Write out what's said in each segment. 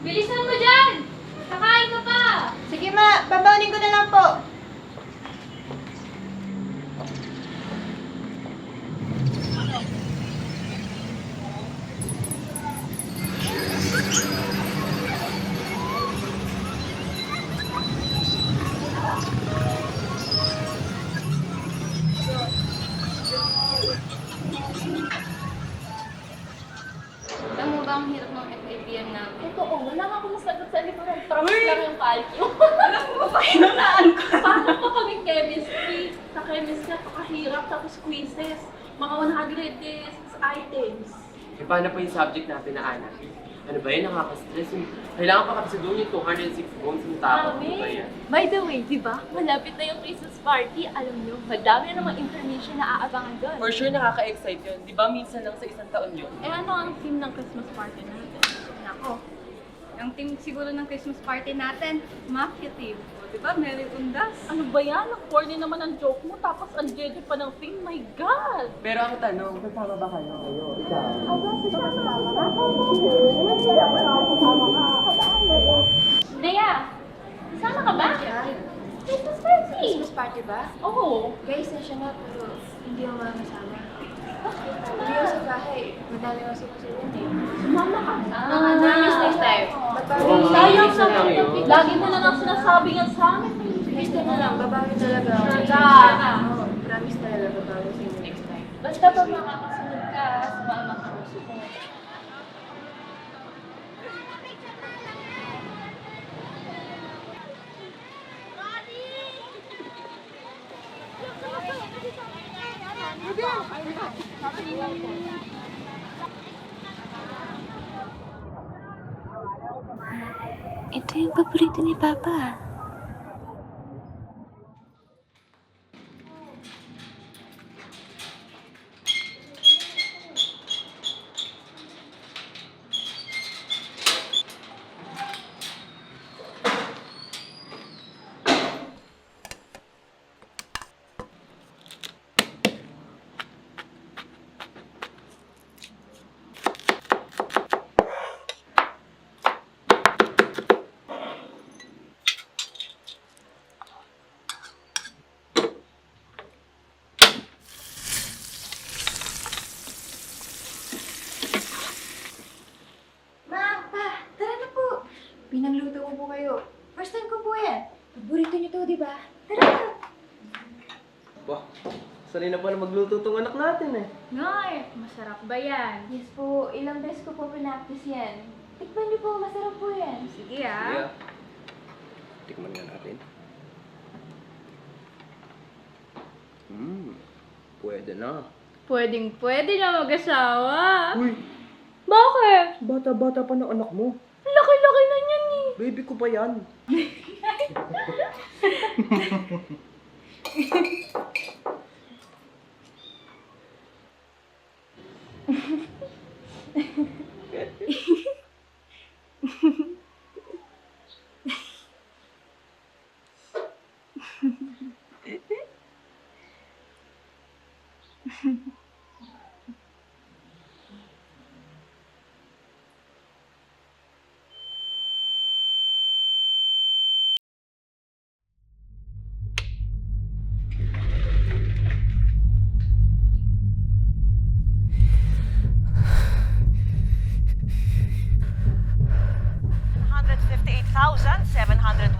Bilisan mo dyan! Kakain ka pa! Sige ma, babawanin ko na lang po. Alam mo ba ang hirap ng FABM natin? Totoo, wala nga akong masagot sa likuran. Promise lang yung calculus. Alam mo ba, hinunaan ko. Paano pa kami chemistry? Sa chemistry, napakahirap. Tapos quizzes. Mga 100 items. E paano po yung subject natin na anak? Ano ba yun? Nakaka-stress. Kailangan pa kasi doon yung 206 bones ng tao. Ano ba yan? By the way, di ba? Malapit na yung Christmas party. Alam nyo, madami na namang information na aabangan doon. For sure nakaka-excite yun. Di ba minsan lang sa isang taon yun? Eh ano ang theme ng Christmas party natin? Nako, ang team siguro ng Christmas party natin, Mafia Team. O, di ba? Merry Undas. Ano ba yan? Ang corny naman ang joke mo, tapos ang jeje pa ng theme. My God! Pero ang tanong, kasama ba kayo? Ikaw? Naya, sama ka ba? Christmas party! Christmas party ba? Oo. Guys, nasya na pero hindi ako makakasama. Bakit Hindi ako sa bahay. Madami ako sa kusunan eh. Sumama ka na. Promise next time. Magbabawi. Sayang Isa sa lang yun. lagi mo na lang sinasabi yan sa amin. Next time na lang, babawi talaga ako. Sure ka? Oo, promise talaga, babawi sa inyo next time. Basta pa makakasunod ka, sumama ka. Ito yung paborito ni Papa. Ma, pa, tara na po. Pinangluto ko po kayo. First time ko po yan. Paborito niyo to, di ba? Tara na. Bah, sanay na pala magluto tong anak natin eh. Noy, masarap ba yan? Yes po, ilang beses ko po pinaktis yan. Tikman niyo po, masarap po yan. Sige ah. Yeah. Tikman nga natin. Pwede na. Pwede na mag-asawa. Uy, Bakit? bata-bata pa ng anak mo. Laki-laki na niyan eh. Baby ko pa yan.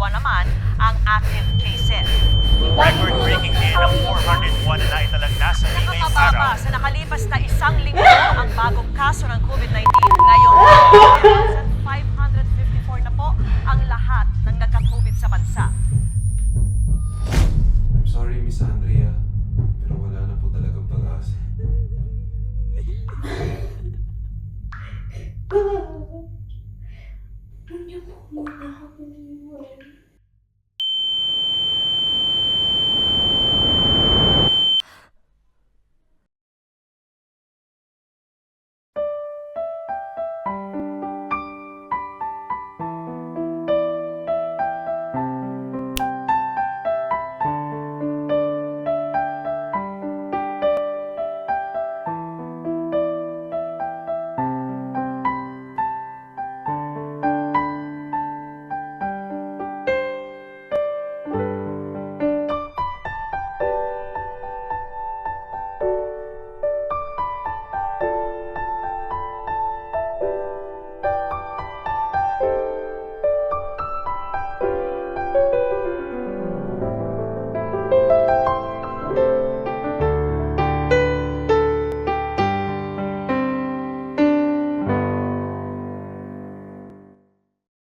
naman ang active cases. Record-breaking din ang 401 na naitalang nasa ngayong araw. Nakakababa sa nakalipas na isang linggo ang bagong kaso ng COVID-19 ngayong